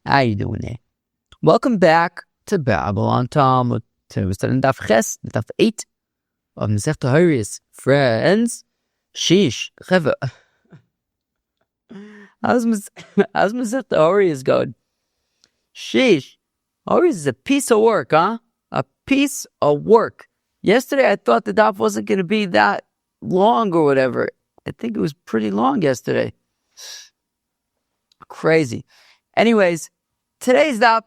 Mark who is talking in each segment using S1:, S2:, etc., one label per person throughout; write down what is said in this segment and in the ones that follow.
S1: How you doing there? Welcome back to Babble on Talmud. Today we're studying Daf Ches, Daf 8 of Masechta Horayos. Friends, sheesh, cheva. How's Masechta Horayos going? Sheesh, Horayos is a piece of work, huh? A piece of work. Yesterday I thought the Daf wasn't going to be that long or whatever. I think it was pretty long yesterday. Crazy. Anyways, today's Daf,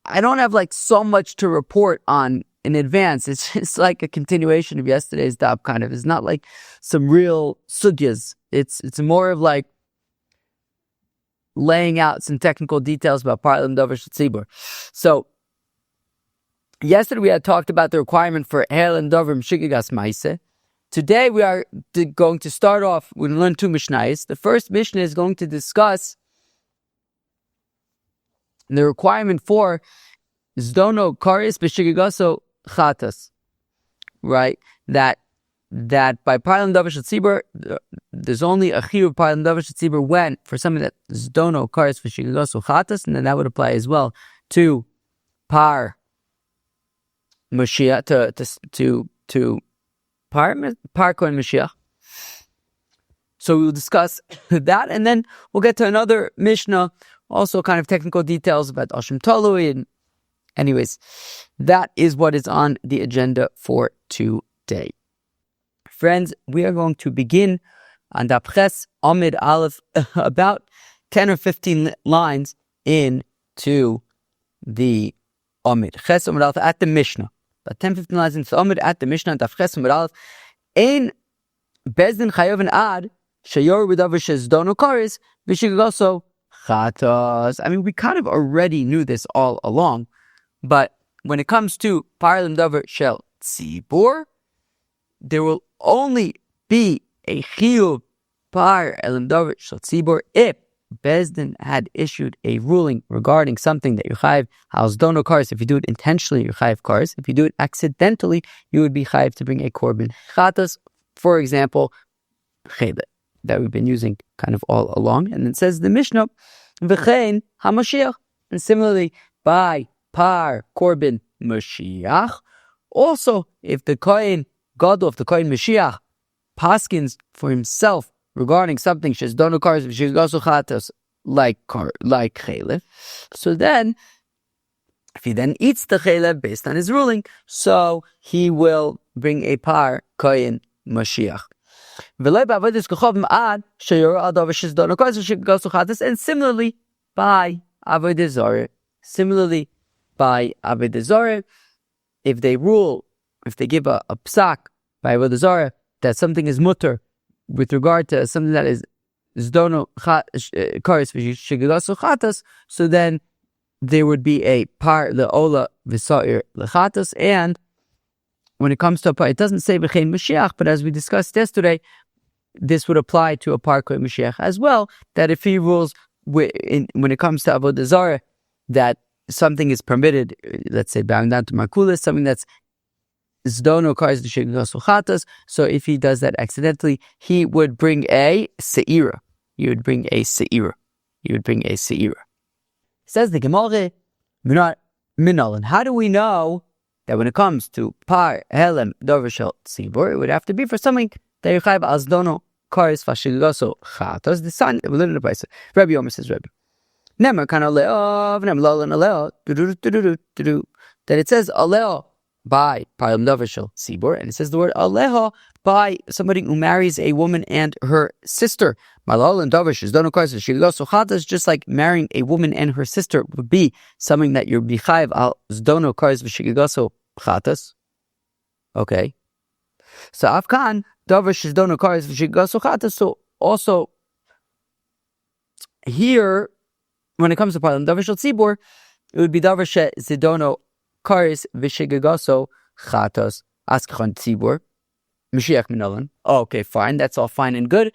S1: I don't have so much to report on in advance. It's just like a continuation of yesterday's Daf, kind of. It's not like some real sugyas. It's more of laying out some technical details about Parlam Dover Tzibur. So, yesterday we had talked about the requirement for Parlam Dover Mshigigas Maise. Today we are going to start off, we're going to learn two Mishnayos. The first Mishnah is going to discuss the requirement for Zdono Karis B'Shigigaso Chatas, right? That by Parlam Davar Tzibur, there's only a chiyuv Parlam Davar Tzibur when for something that Zdono Karis B'Shigigaso Chatas, and then that would apply as well to Par Moshiach, to Par Kohen Moshiach. So we will discuss that, and then we'll get to another Mishnah. Also kind of technical details about Ashim Talui. And anyways, that is what is on the agenda for today. Friends, we are going to begin on Daf Ches Amid Aleph, about 10 or 15 lines into the Amid. Ches Amid Aleph at the Mishnah. About 10, 15 lines into Amid at the Mishnah, Daf Ches Amid Aleph. Ein Bezdin Chayav Ad Shayor B'Davar Shezdono Karis V'Shigaso Chatas. I mean, we kind of already knew this all along, but when it comes to Parlam Davar Shel Tzibur, there will only be a chiyuv Parlam Davar Shel Tzibur if Bezdin had issued a ruling regarding something that you chayiv halzdono kares. If you do it intentionally, you chayiv kares. If you do it accidentally, you would be chayiv to bring a korban chatas. For example, chaylet, that we've been using kind of all along. And it says the Mishnah, v'chein ha-moshiach. And similarly, by par korban moshiach, also, if the kohen gadol, if the kohen moshiach paskins for himself regarding something shezdono kares v'shigaso chatas, like chaylev, so then, if he then eats the chaylev based on his ruling, so he will bring a par kohen moshiach. And similarly, by Avodah Zarah, if they give a psak by Avodah Zarah that something is mutter with regard to something that is zdono kares v'shigaso chatas, so then there would be a par le'ola v'sa'ir lechatas. And when it comes to a par, it doesn't say v'chein Mashiach, but as we discussed yesterday, this would apply to a par kohen Mashiach as well, that if he rules when it comes to Avodah Zarah that something is permitted, let's say bowing down to Markulis, something that's Zdono Kares V'Shigaso Chatas, so if he does that accidentally, he would bring a Se'ira. Says the Gemara, Minol. How do we know that when it comes to Par Helem Dover Shel Tzibur, it would have to be for something that you chayiv Azdono Kares V'Shigaso Chatas? The sign we learned in the place. Rabbi Yomer says, Rabbi Nemer Kan Aleov, Nem Lol and Aleo, that it says Aleo by Parlam Davar Shel Tzibur, and it says the word Aleho by somebody who marries a woman and her sister. Malol and Davar Shezdono Kares V'Shigaso Chatas, just like marrying a woman and her sister would be something that you're bichayiv al Zdono Kares V'Shigaso Chatas. Okay. So Afkan Davar Shezdono Kares V'Shigaso Chatas. So also here, when it comes to Parlam Davar Shel Tzibur, it would be Davar Shezdono Kares V'Shigaso Chatas Askechon Tzibur Mashiach Minolan. Okay, fine. That's all fine and good.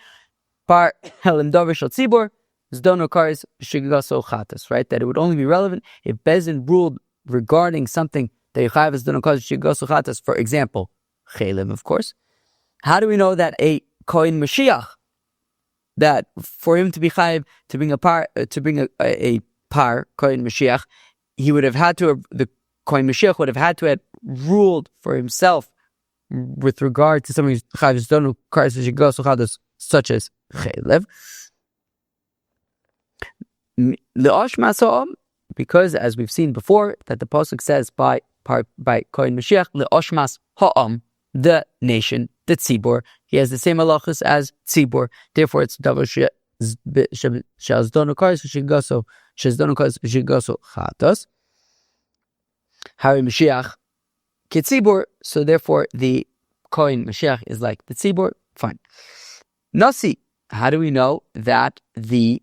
S1: Par Helem Davar Shel Tzibur Zdono Kares V'Shigaso Chatas. Right? That it would only be relevant if Bezin ruled regarding something that you chayiv Zdono Kares V'Shigaso Chatas. For example, Chaylim, of course. How do we know that a Kohen Mashiach, that for him to be chayiv to bring a par kohen Mashiach, he would have had to have, the kohen Mashiach would have had to have ruled for himself with regard to something such as chaylev. Because as we've seen before, that the pasuk says by kohen Mashiach le'oshmas ha'am, the nation, the tzibor, he has the same halachas as tzibor. Therefore, it's davar she'azdonu kares v'shigaso chatos. Hari Mashiach ketzibor. So therefore, the kohen Mashiach is like the tzibor. Fine. Nasi. How do we know that the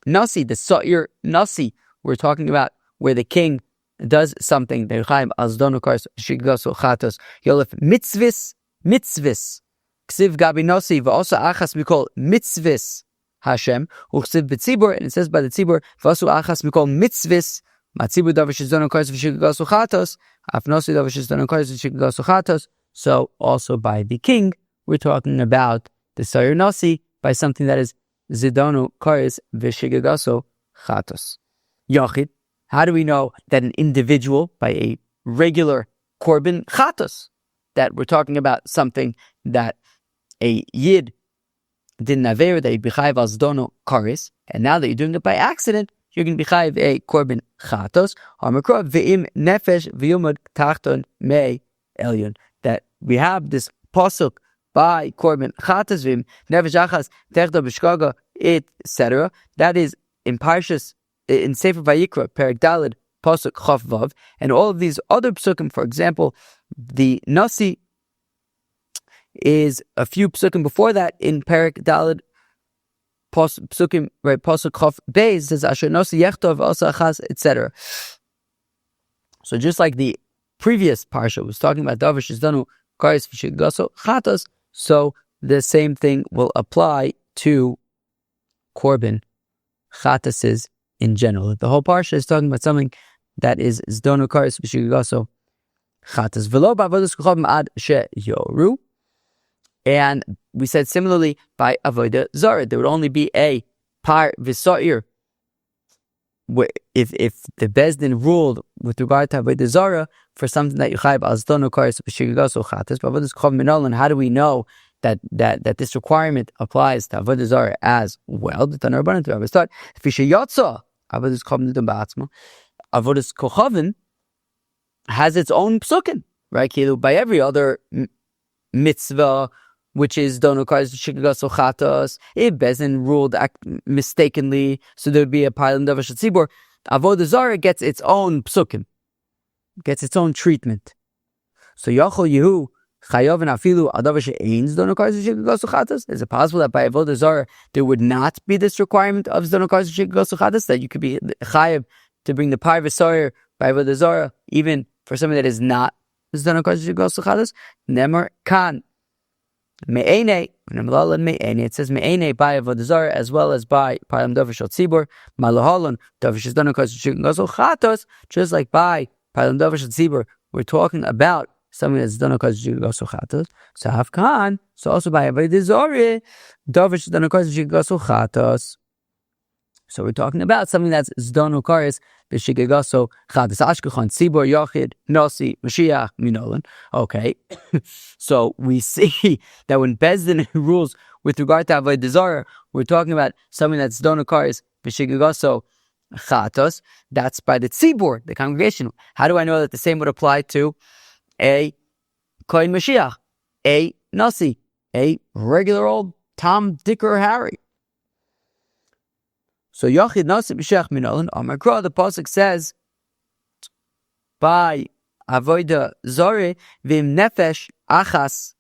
S1: Nasi, the Sa'ir Nasi, we're talking about where the king does something, the Chaim Azdonu Kars Shigaso Chatos Yolef mitzvahs, Ksiv Gabi Nasi, also Achas we call mitzvahs Hashem, Uksiv B'tzibur, and it says by the Tzibur, Vasu Achas we call mitzvahs, Matzibur Davish Azdonu Kars Shigaso Chatos, Afnosi Davish Azdonu Kars Shigaso Chatos. So also by the king, we're talking about the Sa'ir Nasi by something that is Zidonu Karis V'Shigagaso Chatos. Yachid, how do we know that an individual, by a regular korban Chatos, that we're talking about something that a Yid didn't aver, that he b'chayiv Zidonu Karis, and now that you're doing it by accident, you're going to be b'chayiv a korban Chatos, Hamakra V'im Nefesh V'yumad Tachton Mei Elyon, that we have this pasuk by korban chatas vim nefesh achas techda b'shkaga etc. That is in Parshas in Sefer Vayikra Perek Daled pasuk Chav Vav, and all of these other psukim. For example, the Nasi is a few psukim before that in Perek Daled psukim, right? Pasuk Chav Beis says Asher Nasi Yechtov also achas etc. So just like the previous parsha was talking about Davish Izdanu Karis V'Shigaso Chatos, so the same thing will apply to korban chatases in general. The whole parsha is talking about something that is Zdonu Karis V'Shigaso Chatas. V'lo b'avodas kochavim ad she'yoru. And we said similarly by avodah zara, there would only be a par v'sa'ir. If the Bezdin ruled with regard to avodah zara for something that Yuchayb Azdonu Karis V'Shigaso Chatas, but avodas kochavim minolan, how do we know that this requirement applies to avodah zara as well? The Tanur Rabbanan to Rabbi start Fishayotza avodas kochavim nidam ba'atzma. Avodas kochavim has its own psukim, right? By every other mitzvah, which is Dono Karis V'Shigaso Chatas, if Bezdin ruled mistakenly, so there would be a pilot of Tzibur. Avodah Zarah gets its own psukim, gets its own treatment. So Yachol Yehu Chayav and Afilu Adavar She'ein Dono Karis V'Shigaso Chatas. Is it possible that by Avodah Zarah there would not be this requirement of Dono Karis V'Shigaso Chatas, that you could be Chayav to bring the Par V'Sayir by Avodah Zarah even for something that is not Dono Karis V'Shigaso Chatas? Nemer Kan. Me'ene, it says me'ene by avodah zara as well as by param davish al tzibur malahalon davish is done chatos, just like by param davish al tzibur we're talking about something that's done chatos. So hafkan, so also by avodah zara davish is done chatos. So we're talking about something that's zdonu kares b'shigegaso chadas ashkechon tzibur yachid nasi moshiach minolan. Okay, so we see that when Bezdin rules with regard to avodah zara, we're talking about something that's zdonu kares b'shigegaso chatos. That's by the tzibur, the congregation. How do I know that the same would apply to a kohen Mashiach, a nasi, a regular old Tom, Dick, or Harry? So Yachid Nasi B'Shech Minolan Amakra, the pasuk says by avodah zara v'im nefesh achas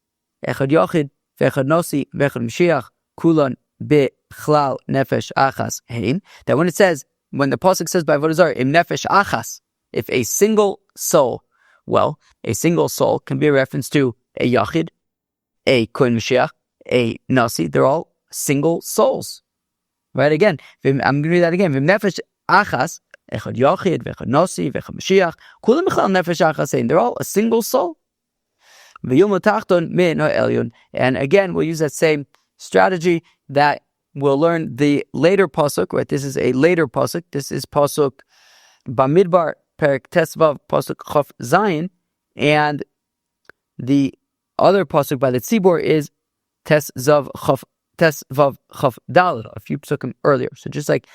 S1: echad Yachid v'echad Nasi v'echad Mashiach kulan b'chlal nefesh achas hein. That when the pasuk says by avodah zara im nefesh achas, if a single soul, well, a single soul can be a reference to a Yachid, a kohen Mashiach, a Nasi. They're all single souls. Right, again, I'm going to read that again. V'im nefesh achas, echad yachid, v'echad nasi, v'echad Mashiach, kulam echad nefesh achas, they're all a single soul. V'yum tachton min ha'elyon. And again, we'll use that same strategy that we'll learn the later pasuk, right? This is a later pasuk. This is pasuk Bamidbar, Perek Tesvav, pasuk Chaf Zayin, and the other pasuk by the Tzibor is Tesvav Chaf Daled, a few psukim earlier. So just like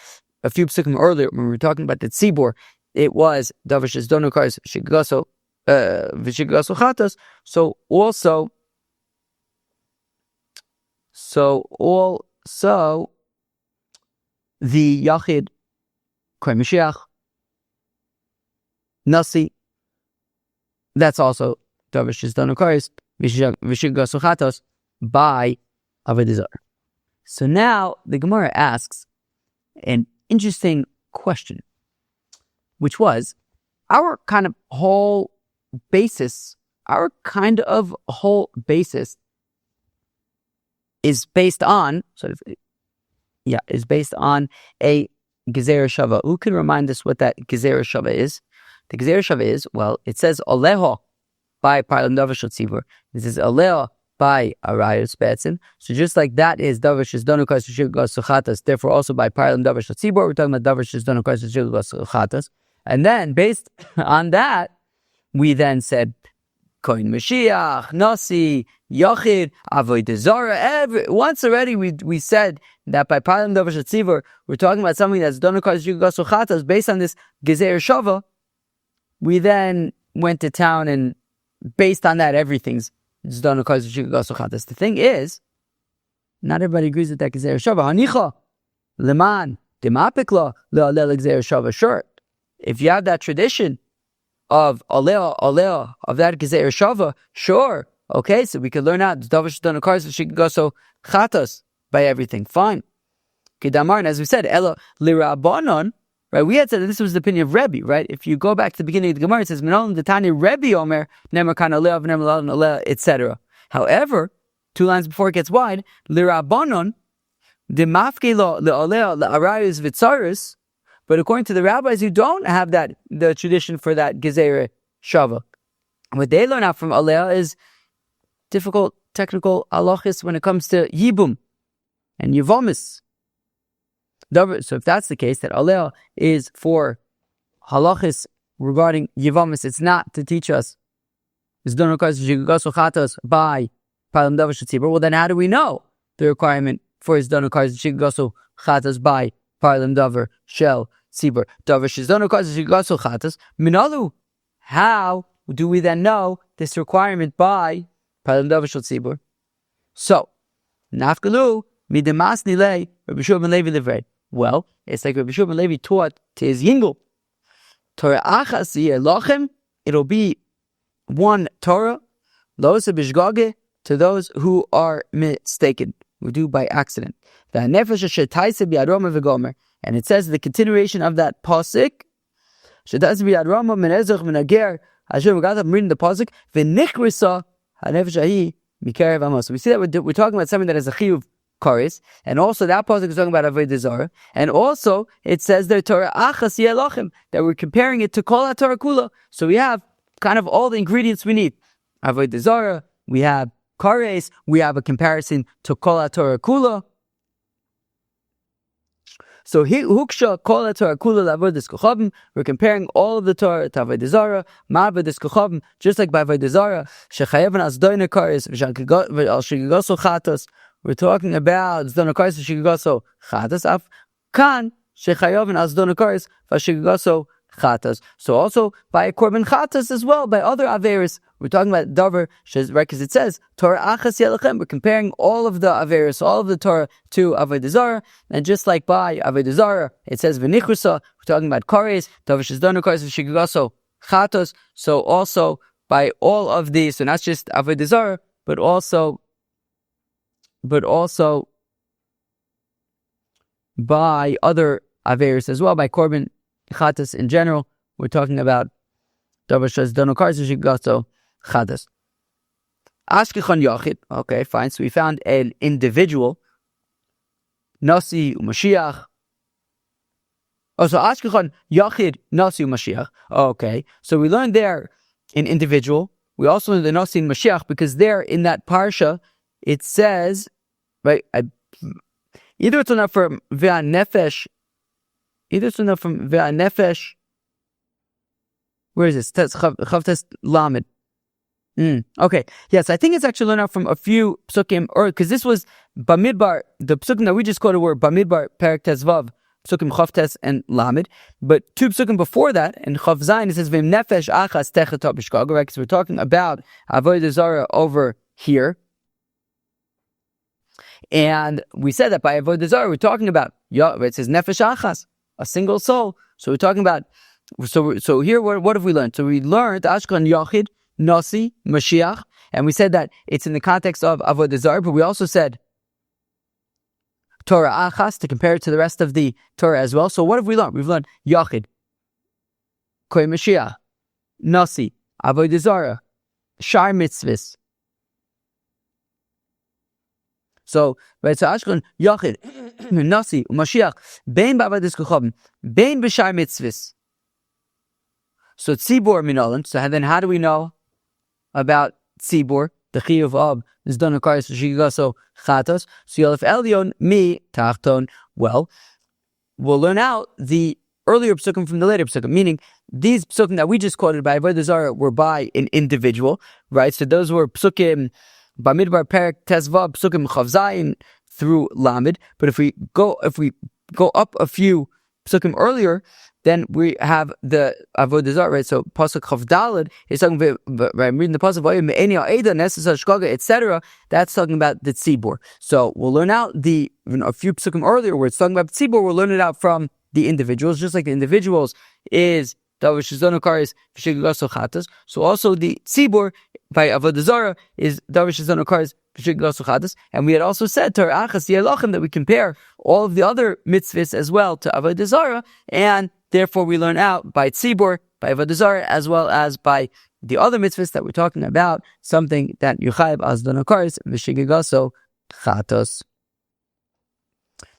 S1: a few psukim earlier, when we were talking about the Tzibor, it was Davashes Donukars Shigaso Vishigaso Chatas. So also the Yachid kohein moshiach Nasi, that's also Davashes Donukars Vishigaso Chatas by Avodah Zarah. So now the Gemara asks an interesting question, which was our kind of whole basis is based on a Gezerah Shava. Who can remind us what that Gezerah Shava is? The Gezerah Shava is, well, it says Aleho by Parlam Davar Shel Tzibur. This is Aleho by Arayos Betzim. So just like that is Davar Shes Donukas Shigos Chatas, therefore also by Parlam Davar Shel Tzibur, we're talking about Davar Shes Donukas Shigos Chatas. And then based on that, we then said kohein moshiach, Nasi, Yachid, Avodah Zarah. Once already we said that by Parlam Davar Shel Tzibur, we're talking about something that's Donukas Shigos Chatas based on this Gezerah Shava. We then went to town and based on that everything's the thing is, not everybody agrees with that Gezerah Shava. Hanicha leman demapikla le'alel Gezerah Shava. Sure, if you have that tradition of aleh of that Gezerah Shava, sure, okay, so we could learn out Davash Donakars Shigaso Chatas by everything. Fine. Kedamar, and as we said, Ela lirabanon. Right, we had said that this was the opinion of Rebbe, right? If you go back to the beginning of the Gemara, it says, Minolam Detani Rebbe Omer, Nemer Kan Aleh, Nemer Lalan Aleh, etc. However, 2 lines before it gets wide, Lirabanon, the Mafkelo, the Aleh, the Arayos Vitzaris, but according to the rabbis who don't have that, the tradition for that Gezerah Shava, what they learn out from Aleh is difficult technical halachis when it comes to Yibum and Yevomis. So if that's the case, that Aleh is for halachis regarding Yevamis, it's not to teach us by Parlam Davar Shel Tzibur. Well, then how do we know the requirement for his Donokars Shigaso Chatas by Parlam Davar Shel Tzibur? Davar Shizonokars Shigaso Chatas Minalu. How do we then know this requirement by Parlam Davar Shel Tzibur? So, Nafkalu Midemas Nilei Rabbi Shua ben Levi Livrei. Well, it's like Rabbi Shua ben Levi taught to his Yingul. Torah achas lochem, it'll be one Torah, losa bishgage, to those who are mistaken, who do by accident. And it says the continuation of that pasuk. I'm reading the pasuk. So we see that we're talking about something that has a chiyuv kares, and also that pasuk is talking about Avodah Zarah, and also it says there Torah achas yelochem, that we're comparing it to kol Torah kula. So we have kind of all the ingredients we need. Avodah Zarah, we have kares, we have a comparison to kol Torah kula. So huksha kol Torah kula la'avodas kochavim. We're comparing all of the Torah to Avodah Zarah, ma'avodas kochavim, just like by Avodah Zarah. Shechayevan as doina kares v'al shigaso chatos. We're talking about zdona kares v'shigaso chatos. Af kan shechayevan as doina kares v'shigaso chatos. So also by a korban chatos as well, by other averis. We're talking about davar, right? Because it says Torah achas yelachem. We're comparing all of the averis, all of the Torah to Avodah Zarah, and just like by Avodah Zarah, it says v'nichrusa. We're talking about kares, davar shezdonu kares v'shigaso chatos. So also by all of these, so not just Avodah Zarah, but also by other averis as well, by korban chatos in general. We're talking about davar shezdonu kares v'shigaso chadas. Ashkechon Yachid. Okay, fine. So we found an individual. Nasi u'Mashiach. Oh, so Ashkechon Yachid Nasi u'Mashiach. Okay, so we learned there an individual. We also learned the Nasi and Mashiach because there in that parsha it says, right? Either it's enough from ve'anefesh. Either it's enough from ve'anefesh. Where is this? Chavtes lamed. Okay. Yes, I think it's actually learned out from a few psukim, or because this was Bamidbar. The psukim that we just quoted were Bamidbar, Perek Tezvav, psukim Chavtes and Lamed. But two psukim before that, in Chav Zayin, it says Vim Nefesh Achas Techet Bishkaga, right? Because we're talking about Avodah Zarah over here. And we said that by Avodah Zarah, we're talking about, it says Nefesh Achas, a single soul. So we're talking about, so here, what have we learned? So we learned Ashkan Yachid, Nasi, Moshiach, and we said that it's in the context of Avodah Zarah, but we also said Torah Achas to compare it to the rest of the Torah as well. So what have we learned? We've learned Yachid, Kohein Mashiach, Nasi, Avodah Zarah, Shar Mitzvahs. So, right, so Ashkan Yachid, Nasi, Mashiach, Bein B'Avodas Kochavim, Bein B'Shar Mitzvahs. So Tzibor Minolan. So then how do we know about Tzibor? The Chiyuv of is done requires Shigaso Chatos. So Yolef Elyon Mi Tachton. Well, we'll learn out the earlier psukim from the later psukim, meaning these psukim that we just quoted by Avodah Zarah were by an individual, right? So those were psukim Bamidbar Perek Tezvav, psukim Chav Zayin through Lamed. But if we go up a few psukim earlier, then we have the Avodah Zarah, right? So pasuk Chav Daled is talking about, right? I'm reading the pasuk etc. That's talking about the tzibur. So we'll learn out a few psukim earlier where it's talking about tzibur. We'll learn it out from the individuals, just like the individuals is davish zonokaris v'shigaso chatas. So also the tzibur by Avodah Zarah is davish zonokaris. And we had also said Torah Achas Yelachim that we compare all of the other mitzvahs as well to Avodah Zarah, and therefore we learn out by Tzibur, by Avodah Zarah, as well as by the other mitzvahs that we're talking about, something that Yuchayb Azdon Akaris Vishigaso Chatos.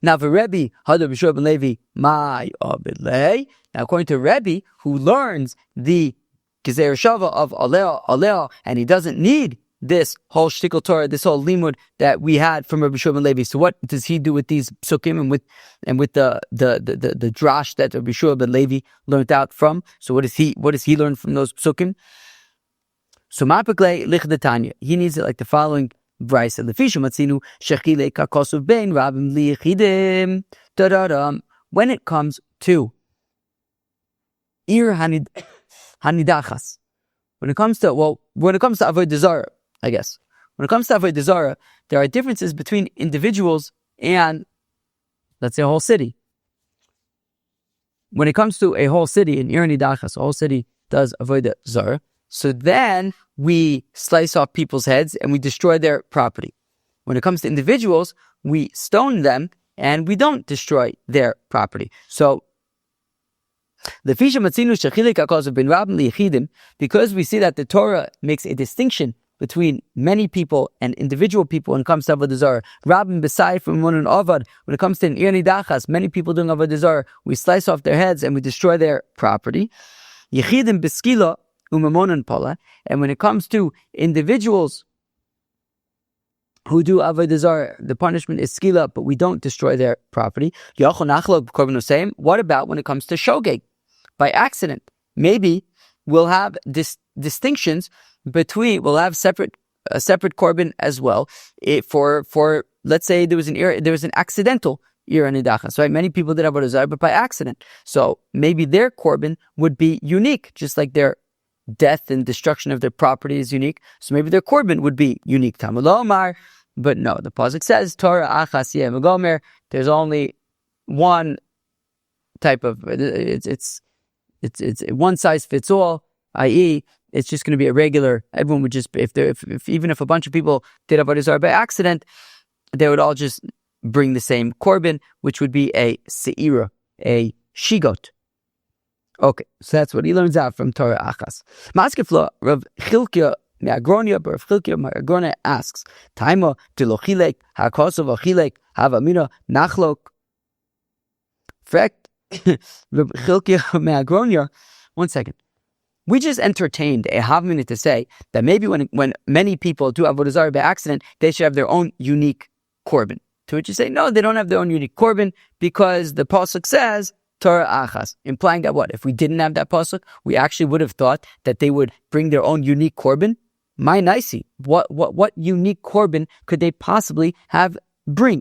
S1: Now for Rebbe, Hadar B'Shua ben Levi, my Abelei. Now according to Rebbe, who learns the Gezer Shava of Aleo, and he doesn't need this whole shtickle Torah, this whole limud that we had from Rabbi Shua ben Levi. So what does he do with these psukim and with the drash that Rabbi Shua ben Levi learned out from? So what does he learn from those psukim? So Ma'apaklei lichdetanya, he needs it like the following brayso. Lefisha matzinu shechile kakosov bein rabim liyichidim. When it comes to ir hanidachas, when it comes to Avodah Zarah, I guess. When it comes to Avodah Zarah, there are differences between individuals and, let's say, a whole city. When it comes to a whole city, in Ir Nidachas, a whole city does Avodah Zarah, so then we slice off people's heads and we destroy their property. When it comes to individuals, we stone them and we don't destroy their property. So, because we see that the Torah makes a distinction between many people and individual people when it comes to Avodah Zarah. Rabim beside from one and Avad, when it comes to an Ir Nidachas, many people doing Avodah Zarah, we slice off their heads and we destroy their property. Yechidim beskila umamonon pola, and when it comes to individuals who do Avodah Zarah, the punishment is skila, but we don't destroy their property. What about when it comes to shogeg? By accident, maybe we'll have distinctions between. We'll have a separate korban as well. For let's say there was an accidental ir nidachas, right? Many people did Avodah Zarah, but by accident. So maybe their korban would be unique, just like their death and destruction of their property is unique. So maybe their korban would be unique. Talmud Omar, but no, the pasuk says Torah achas yeh megomer. There's only one type of it's one size fits all, i.e., it's just going to be a regular. Everyone would just even if a bunch of people did Avodah Zarah by accident, they would all just bring the same korban, which would be a seira, a shigot. Okay, so that's what he learns out from Torah Achas. Maskefla Rav Chilkia Me'agronia, but Rav Chilkia Me'agronia asks, Taima Tilochilek Hakosov Achilek Havamina Nachlok. Fact, Rav Chilkia Me'agronia. 1 second. We just entertained a half minute to say that maybe when many people do Avodah Zarah by accident, they should have their own unique korban. To which you say, no, they don't have their own unique korban because the pasuk says Torah achas, implying that what? If we didn't have that pasuk, we actually would have thought that they would bring their own unique korban. My nicey, what unique korban could they possibly have brought?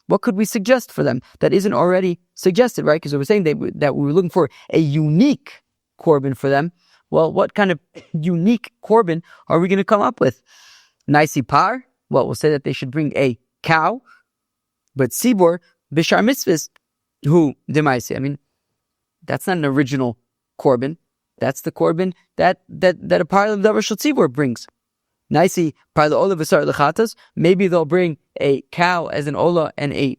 S1: What could we suggest for them that isn't already suggested, right? Because we were saying that we were looking for a unique korban for them. Well, what kind of unique korban are we going to come up with? Nicey par? Well, we'll say that they should bring a cow, but sibor bishar mitzvahs who demaisi. I mean, that's not an original korban. That's the korban that a par of the Rosh Tzibor brings. Nicey par the ola v'sar lechatas. Maybe they'll bring a cow as an ola and a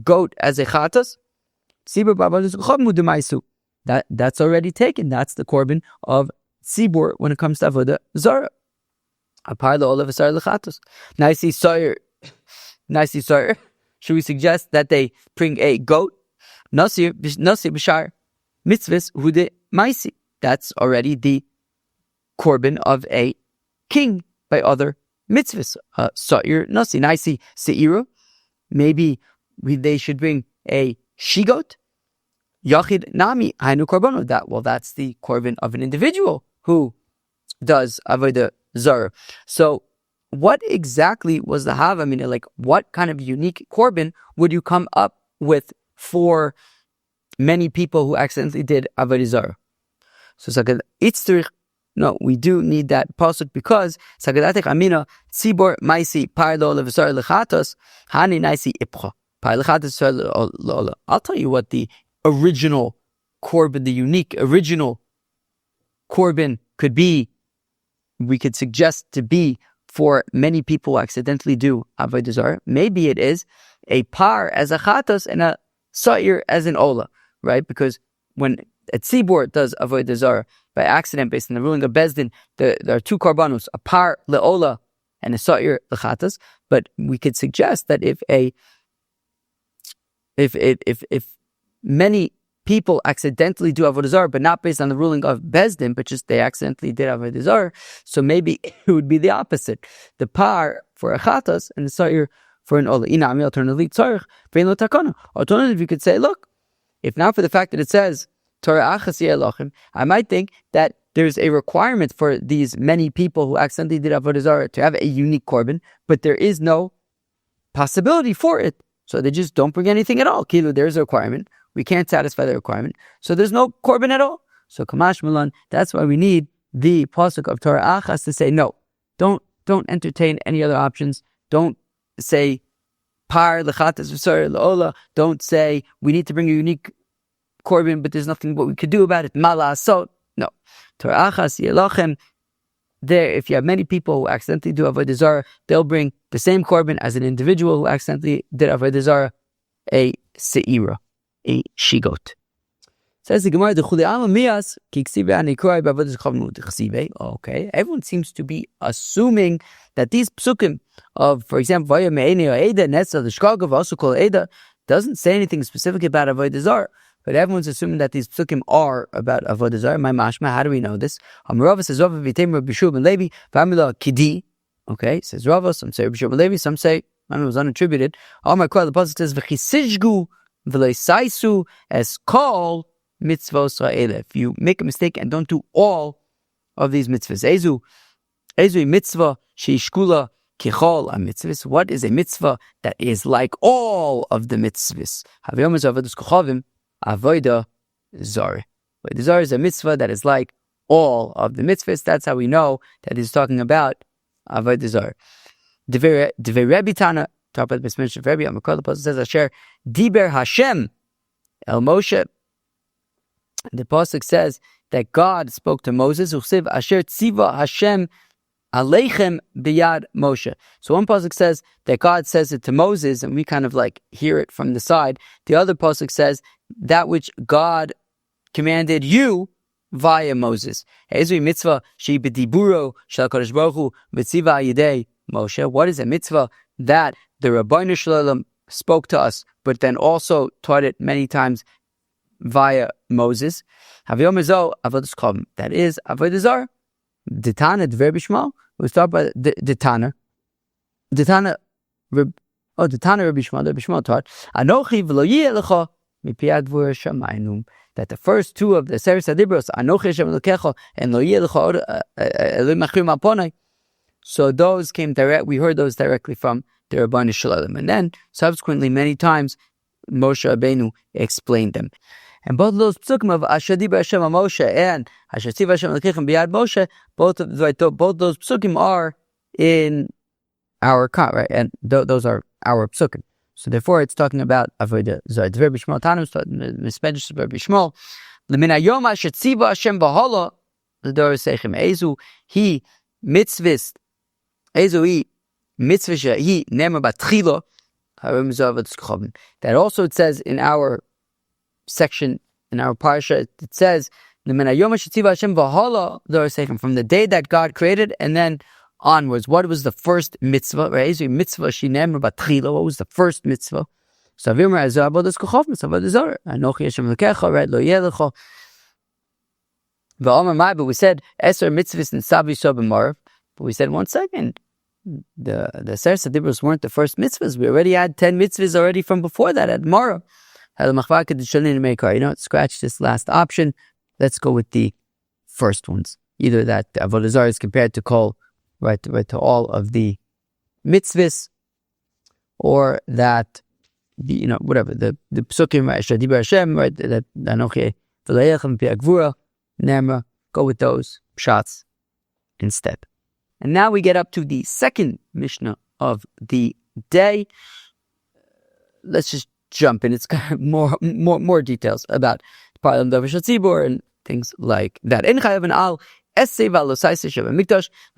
S1: goat as a chatas. Sibor babadus chom demaisu. That's already taken. That's the korban of sibor when it comes to avodah zara. A par the ola v'sar lechatas. Nicey soyer. Should we suggest that they bring a goat? Nasir b'shar mitzvahs hude maisi. That's already the korban of a king by other mitzvahs. Sa'ir nasi naisi seira. Maybe they should bring a she-goat. Yachid nami hainu korban. That's the korban of an individual who does avodah zarah. So what exactly was the hava? I mean, like, what kind of unique korban would you come up with for many people who accidentally did avodah zarah? So no, we do need that pasuk because sagadatek amina tzibor maisi parlo levasar lechatos hani naisi ipcha par lechatos. I'll tell you what the original korban, the unique original korban could be. We could suggest to be for many people who accidentally do avodah zarah. Maybe it is a par as a chatos and a sa'ir as an ola, right? Because when a tzibor does avodah zarah by accident, based on the ruling of Bezdin, there are two korbanos, a par leola and a sa'ir lechatas. But we could suggest that if many people accidentally do avodah zarah, but not based on the ruling of Bezdin, but just they accidentally did avodah zarah, so maybe it would be the opposite: the par for a chatas and the sa'ir for an ola. Alternatively, you could say, look, if not for the fact that it says Torah achas yelochem, I might think that there's a requirement for these many people who accidentally did avodah zarah to have a unique korban, but there is no possibility for it, so they just don't bring anything at all. Kilu, there's a requirement. We can't satisfy the requirement, so there's no korban at all. So kamash milan, that's why we need the pasuk of Torah achas to say no. Don't entertain any other options. Don't say par lechatas v'sar leola. Don't say we need to bring a unique korban, but there's nothing what we could do about it. Mala asot. No. Torah achas yelochem. There, if you have many people who accidentally do avodah zarah, they'll bring the same korban as an individual who accidentally did avodah zarah, a seira, a she-goat. Says the Gemara, okay, everyone seems to be assuming that these psukim of, for example, doesn't say anything specific about avodah zarah, but everyone's assuming that these psukim are about avodah zarah. My mashma, how do we know this? Rava says Rava v'tem Rabbi Shua ben Levi v'amila kidi. Okay, says Rava. Some say Rabbi Shua ben Levi. Some say it was unattributed. All my quote, the pasuk says v'chisishgu v'leisaisu as call mitzvos ha'ele. If you make a mistake and don't do all of these mitzvahs, ezu mitzvah sheishkula kichol a mitzvahs. What is a mitzvah that is like all of the mitzvahs? Havayom is avodas kochavim. Avodah zarah. Avodah zarah is a mitzvah that is like all of the mitzvahs. That's how we know that he's talking about avodah zarah. Devei Rebbe Tana, talk about the mention of Rebbe. Amakol the pasuk says Asher Diber Hashem El Moshe. The pasuk says that God spoke to Moses. Uchsiv Asher Tziva Hashem Aleichem Biyad Moshe. So one pasuk says that God says it to Moses, and we kind of like hear it from the side. The other pasuk says that which God commanded you via Moses. Ezri mitzvah she bediburo shel Kadosh Baruch Hu mitziva yidei Moshe. What is a mitzvah that the Rabbeinu Shalom spoke to us, but then also taught it many times via Moses? Havayom ezo avodas kochavim. That is avodah zarah. The Tana, the verb Shmuel, we start by the Tana. the Tana Rabbi Shmuel taught, Anochi v'lo yeh lecha mipi advur shamaynu, that the first two of the Seres Adibros, Anochi Hashem Elokecha and Lo yeh lecha Elohim achrim alponai, so those came direct. We heard those directly from the Rabbanu Shalom, and then subsequently many times Moshe Rabbeinu explained them. And both of those psukim of Asher Dibra Hashem Moshe and Asher Tziva Hashem Elokeichem B'yad Moshe, both those psukim are in our car, right? And those are our psukim. So therefore, it's talking about Avodah Zarah. The Rabbi Shmuel Tanu, Mispedes Rabbi Shmuel, L'min Hayom Asher Tziva Hashem B'Hala L'Dor Seichem Ezu He Mitzvist Ezu He Mitzvah He Nemer Batchilo Harim Zavat Skchavim. That also it says in our section in our parsha, it says from the day that God created and then onwards. What was the first mitzvah? What was the first mitzvah? So but we said Eser mitzvahs and Savi Shabimarav, but we said 1 second. The Seres Adibros weren't the first mitzvahs. We already had 10 mitzvahs already from before that at Mara. Scratch this last option. Let's go with the first ones. Either that the Avodah Zarah is compared to call right to all of the mitzvahs, or that whatever the psukim right Shadibur Hashem right that Anochi V'Leichem Pi'Agvura Nemra. Go with those shots instead. And now we get up to the second Mishnah of the day. Let's just jump in. It's kind of more details about Parlam Davar Shel Tzibur and things like that. When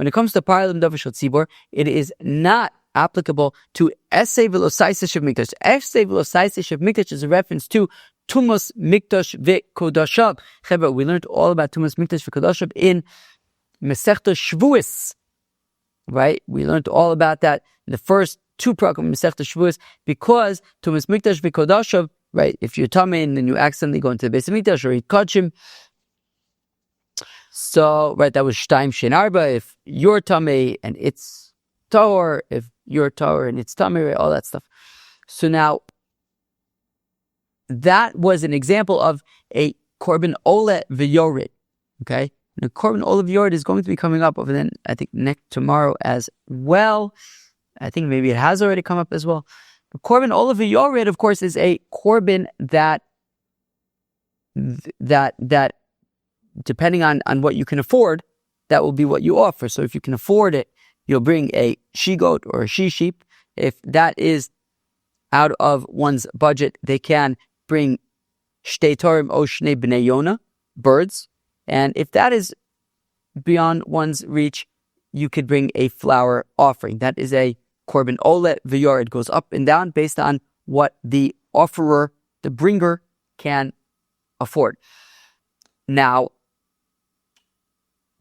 S1: it comes to Parlam Davar Shel Tzibur, it is not applicable to Esei V'Losaisa Shev Mikdash. Esei V'Losaisa Shev Mikdash is a reference to Tumas Mikdash V'Kodashav. We learned all about Tumas Mikdash V'Kodashav in Masechta Shvuos. Right? We learned all about that in the first two paragraph of Masechta Shvuos, because Tumas Mikdash V'Kodashav, right? If you're tamei and then you accidentally go into the Beis Hamikdash or eat kachim, so right, that was Shtaim Shein Arba. If you're tamei and it's tahor, if you're tahor and it's tamei, right? All that stuff. So now that was an example of a korban ole v'yored. Okay. And the korban olive yard is going to be coming up over then, I think, tomorrow as well. I think maybe it has already come up as well. The korban olive yard, of course, is a korban that depending on what you can afford, that will be what you offer. So if you can afford it, you'll bring a she-goat or a she-sheep. If that is out of one's budget, they can bring shtei torim o shnei bnei yona, birds. And if that is beyond one's reach, you could bring a flour offering. That is a korban ole v'yor. It goes up and down based on what the offerer, the bringer, can afford. Now,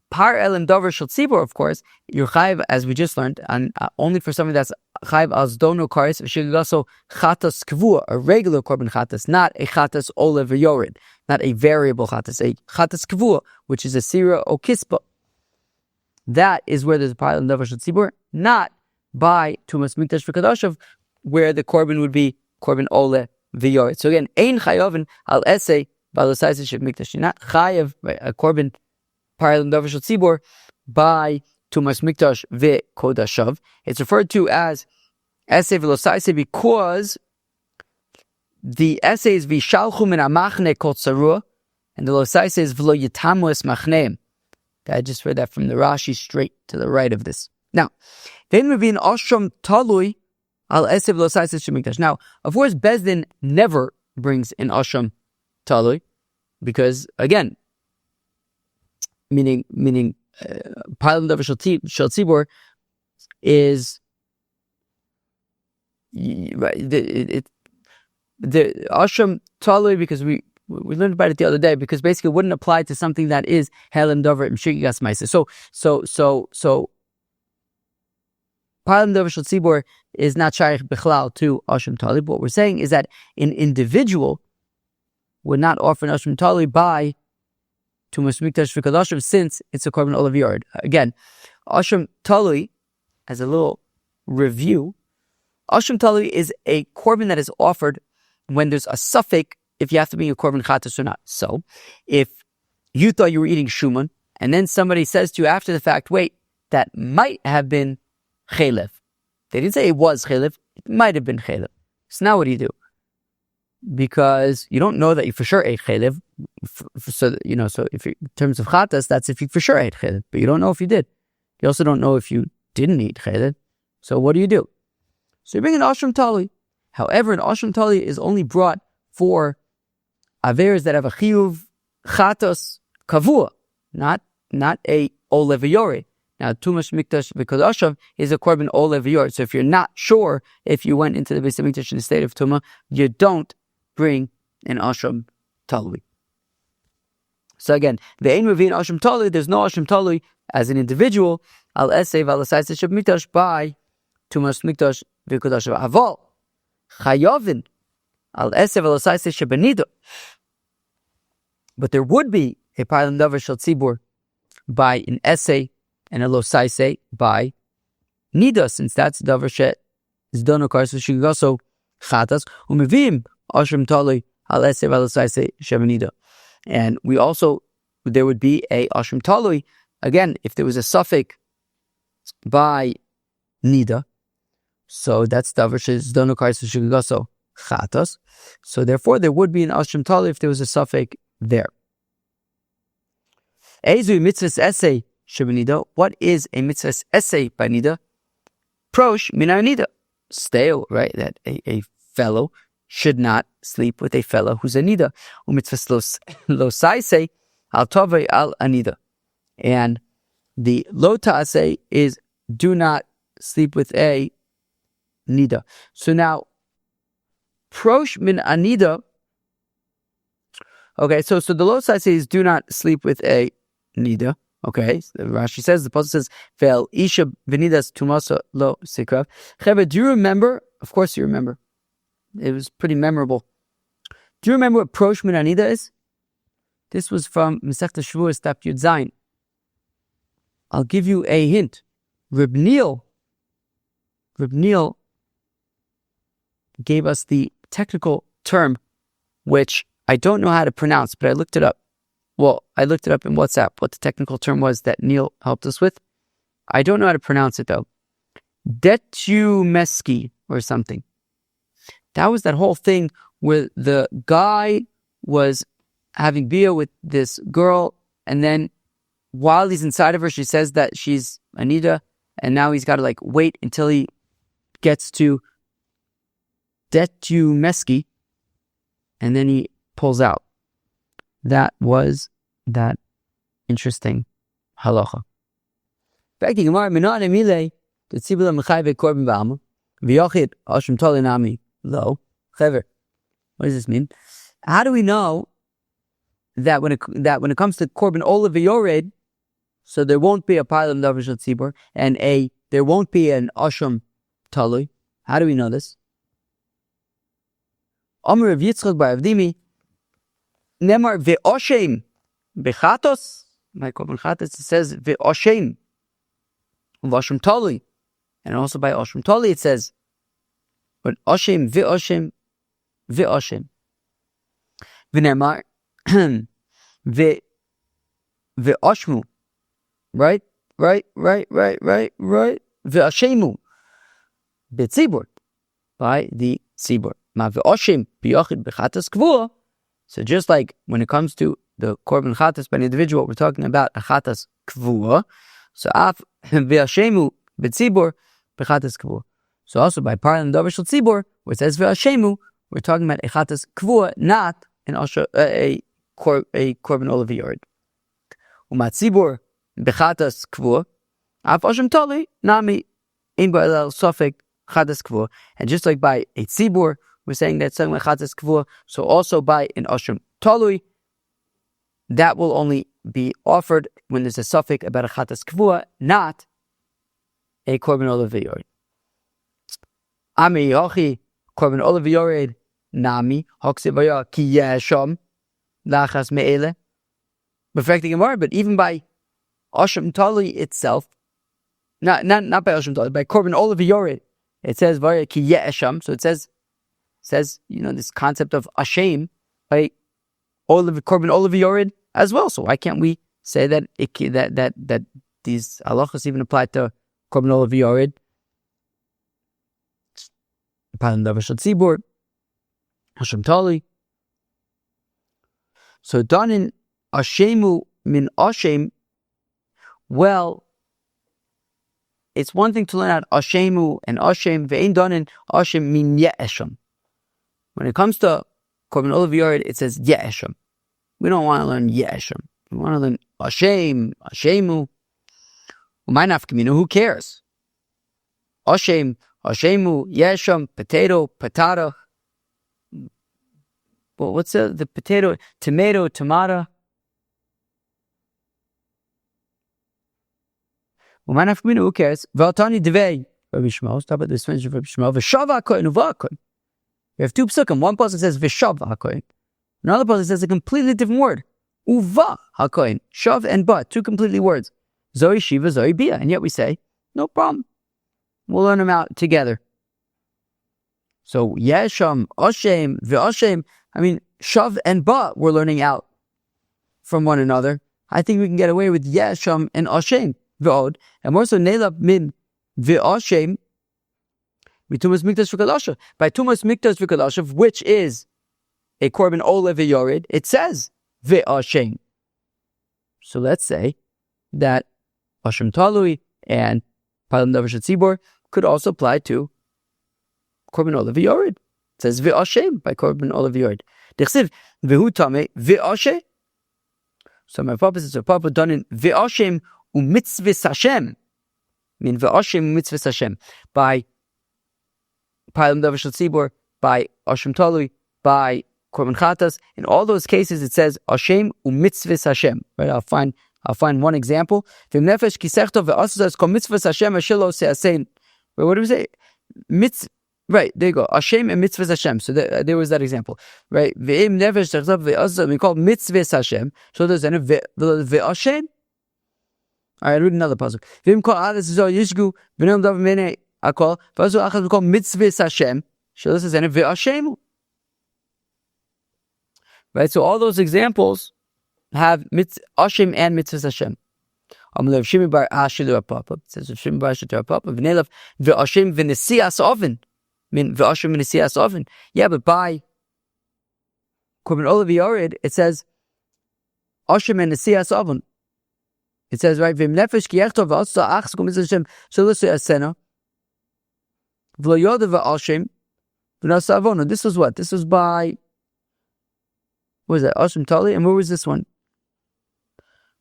S1: par elim davar shel tzibur, of course, you're chayiv, as we just learned, and only for something that's chayiv as dono kares v'shiligaso chatas kvua, a regular korban chatas, not a chatas ole v'yored, not a variable chatas, a chatas kvua, which is a sira o kispa. That is where there's a par elim davar shel tzibur, not by tumas mikdash v'kadashav, where the korban would be korban ole v'yored. So again, ein chayovin al esei b'alosais shev mikdash. You're not chayiv a korban par elim davar shel tzibur by tumas mikdash v'kodashav. It's referred to as esei v'losais because the essay is v'shalchu min amachne kol tzarua, and the losais is v'lo yitamu es machneim. I just read that from the Rashi straight to the right of this. Now, then we in Ashram Talui al Esev Losais Shemikdash. Now, of course, Bezdin never brings in Ashram Talui, because again, meaning Palam Davar Shel Tzibur is right. The Ashram Talui, because we learned about it the other day, because basically it wouldn't apply to something that is Helim Davar Mshigas Maisa. So Palam Davar Shel Tzibur is not shaykh bichlal to Ashram Talui. What we're saying is that an individual would not offer an Ashram Talui by Tumas Mikdash V'Kodashav, since it's a korban olav yard. Again, Ashram Talui, as a little review, Asham Tali is a korban that is offered when there's a suffix if you have to bring a korban chatas or not. So, if you thought you were eating shuman, and then somebody says to you after the fact, wait, that might have been chelev. They didn't say it was chelev, it might have been chelev. So now what do? Because you don't know that you for sure ate chelev. So if in terms of chatas, that's if you for sure ate chelev, but you don't know if you did. You also don't know if you didn't eat chelev. So what do? So you bring an ashram tali. However, an ashram tali is only brought for averes that have a chiyuv chatos kavua, not a oleviyori. Now, tumash mikdash because asham is a korban oleviyori. So if you're not sure if you went into the Beis Hamikdash in the state of tuma, you don't bring an ashram talui. So again, the ein mevin ashram talui. There's no ashram talui as an individual. Al esei v'alasayis sheb mikdash by tumash mikdash v'kodash aval chayovin al esei v'alasayis sheb nida. But there would be a paylam davar shel tzibur by an essay and a losaise by nida, since that's davar she is done occurs so she also chatas umivim ashram tali al esei v'alasayis sheb nida. And there would be a ashram talui, again, if there was a suffix by nida, so that's davar she's done occurs so she also chatas. So therefore, there would be an ashram talui if there was a suffix there. Ezu mitzvahs essay shebenida. What is a mitzvahs essay by nida? Prosh minar nida. Stale, right? That a fellow should not sleep with a fellow who's a nida. Umitzvahs lo saise al tovei al anida. And the lo ta'aseh is do not sleep with a nida. So now, prosh min anida. Okay, so the lo ta'aseh is do not sleep with a nida. Okay, so Rashi says, the pasuk says, "Ve'el isha v'nidas tumasa lo sikrav." Cheved, do you remember? Of course, you remember. It was pretty memorable. Do you remember what prosh min anida is? This was from Masechta Shavuos, Daf Yud Zayin. I'll give you a hint. Reb Neil gave us the technical term, which I don't know how to pronounce, but I looked it up. Well, I looked it up in WhatsApp, what the technical term was that Neil helped us with. I don't know how to pronounce it, though. Detumeski or something. That was that whole thing where the guy was having bia with this girl, and then while he's inside of her, she says that she's Anita, and now he's got to wait until he gets to Detumeski, and then he pulls out. That was that interesting halacha. Back to Gemara, Minat Emile, the Tzibula Mechayve Korban Babble, V'yochid Ashram Tolinami Lo Chever. What does this mean? How do we know that when it comes to Korban Ola V'yored, so there won't be a Pailam Davar Shel Tzibur and there won't be an Ashram Talui? How do we know this? Amar Rav Yitzchak bar Avdimi. Nemar ve'oshem bechatos. By korban chatos it says ve'oshem v'oshem toli, and also by oshem toli it says, but oshem ve'oshem v'nemar ve'oshmu, right ve'oshemu betzibur, by the tzibur. Ma ve'oshem biyochid bechatos kvua. So just like when it comes to the korban chatas by an individual, we're talking about a chatas kvua. So af ve'ashemu b'tzibur b'chatas kvua. So also by parlam davar shel tzibur, where it says ve'ashemu, we're talking about a chatas kvua, not a korban ola v'yored. Umat tzibur b'chatas kvua, af asham tali nami in ba'el sofek chatas kvua. And just like by a tzibur, we're saying that something like chatas kvua, so also by an ashram talui, that will only be offered when there's a suffix about a chatas kvua, not a korban ola v'yored. Ami yochi korban ola v'yored nami hoksivaya ki yesham lachas me'ele. But even by ashram talui itself, Not by Asham Tali, by Korban Olav Yored. It says Vaya Ki Ye'esham. So it says this concept of Ashem by Korban Olav Yored as well. So why can't we say that that these halachas even apply to Korban Olav Yored? Palim Davar Shal Tzibur, Asham Tali. So done in Ashemu min Ashem. Well, it's one thing to learn out Ashemu and Ashem. Ve'ein done in Ashem min Ye'esham. When it comes to Korban Olav Yored, it says Ye'esham. We don't want to learn Ye'esham. We want to learn Ashem, Ashemu. Who cares? Ashem, Ashemu, Ye'esham, potato, patata. Well, what's the potato? Tomato, tomata. Who cares? Valtani devei. Rabbi Shmuel. Stop at this finish of Rabbi Shmuel. V'shava hakohen uvakohen. We have two psukim. One person says v'shava hakohen. Another person says a completely different word. Uva hakohen. Shav and ba. Two completely words. Zoe shiva, zoe bia. And yet we say, no problem. We'll learn them out together. So Yesham, Ashem, v'ashem. I mean, shav and ba we're learning out from one another. I think we can get away with Yesham and Ashem. V'od, and more so Neilab min v'ashem b'tumas mikdash v'kalashav. By tumas mikdash v'kalashav, which is a korban olav v'yored, it says v'ashem. So let's say that Ashem Talui and Palim Davar Shel Tzibur could also apply to korban olav v'yored. It says v'ashem by korban olav v'yored. Dechsiv v'hu tameh v'ashem. So my papa says, Papa done in v'ashem u'mitzvahs Hashem. Min v'ashem u'mitzvahs Hashem. By Palim Davar Shel Tzibur, by Ashem Talui, by Korban Chatas. In all those cases, it says Hashem u'mitzvahs Hashem. Right? I'll find one example. V'im nefesh kisechto v'asuzas kol mitzvahs Hashem asher lo se'asein. What do we say? Right, there you go. Hashem and mitzvahs Hashem. So there was that example. Right? V'im nefesh kisechto v'asuzas, we call mitzvahs Hashem. So there's an v'ashem. All right, read another puzzle. V'im kol adas zo yishgu v'nem dav mene akol v'azu achas we call mitzvahs Hashem. So this is an v'ashem. Right, so all those examples have Hashem and mitzvahs Hashem. Amalev Shimi bar Ashilu Apapa. It says Shimi bar Ashilu Apapa. V'nelav v'Hashem v'nesias oven. Min v'Hashem v'nesias oven. Yeah, but by Korban Olav Yored, it says Hashem and nesias oven. It says right. V'im nefesh ki yechto v'asa achs kum mitzvahs Hashem shalosu asena. V'lo yoda v'Hashem v'nasa avonu. This was what? This was by. What was that? Ashem Tali? And where was this one?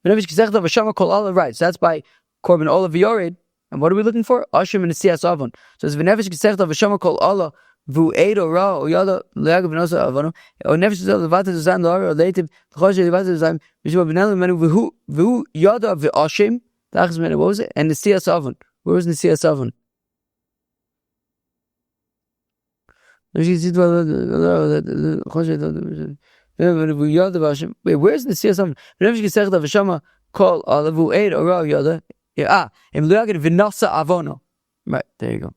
S1: Right, so that's by Korban Olav Yored. And what are we looking for? Ashem and Nesias Avon. So it's V'nefesh Kisechta V'shama Kol Allah V'u'edo Ra O'yada L'yagav V'nosa Avonu O'nefesh Zol L'vata Zuzan L'ara O'leitiv L'choshe L'vata Zuzan V'shma V'nelu Menu V'hu Yada V'Ashem T'achas Menu. What was it? And Nesias Avon. Where was Nesias Avon? Wait, where's the Siyas Avon? Call Alavu Eid or Ra Yada. Vinasa Avono. Right, there you go.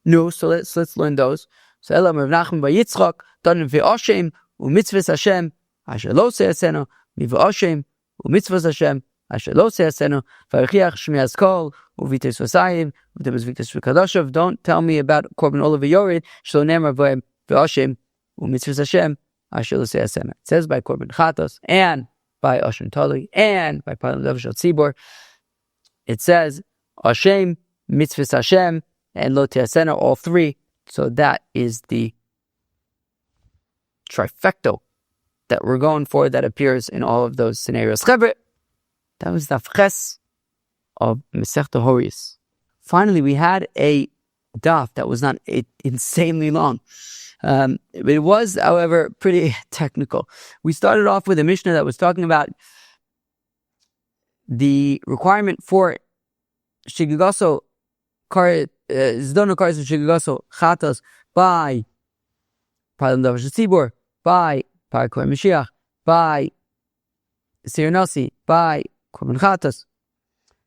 S1: No, so let's learn those. So Elam Rav Nachman by Yitzchak, done in V'Ashem, u'mitzvahs Hashem, asher lo se'asenu, v'Ashem, u'mitzvahs Hashem, asher lo se'asenu, v'archiach shmi'as kol, u'vites v'sayim, u'temes vites v'kadashav. Don't tell me about Korban Olav Yored, shlo nemar v'Ashem, u'mitzvahs Hashem, asher lo se'asenu. It says by Korban Chatos, and by Ashem Tali, and by Palim Davar Shel Tzibur. It says Hashem, mitzvahs Hashem, and lo te'asenu, all three. So that is the trifecta that we're going for that appears in all of those scenarios. That was the ches of Masechta Horayos. Finally, we had a daf that was not insanely long. It was, however, pretty technical. We started off with a Mishnah that was talking about the requirement for Shigigaso Zdono Karis Shigigaso Chatas by Palim Davar Shel Tzibur, by Kohein moshiach, by Sir Nasi, by Korban Chatas.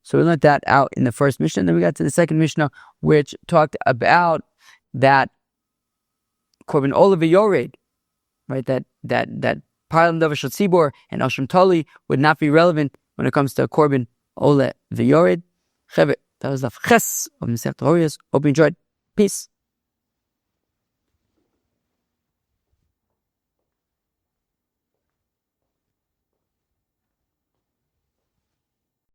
S1: So we learned that out in the first Mishnah. And then we got to the second Mishnah, which talked about that Korban Ola v'Yored, right? That Parlam Davar Shel Tzibor and Ashram Tali would not be relevant when it comes to Korban Ola v'Yored. That was the Ches of Masechet Horayos. Hope you enjoyed. Peace.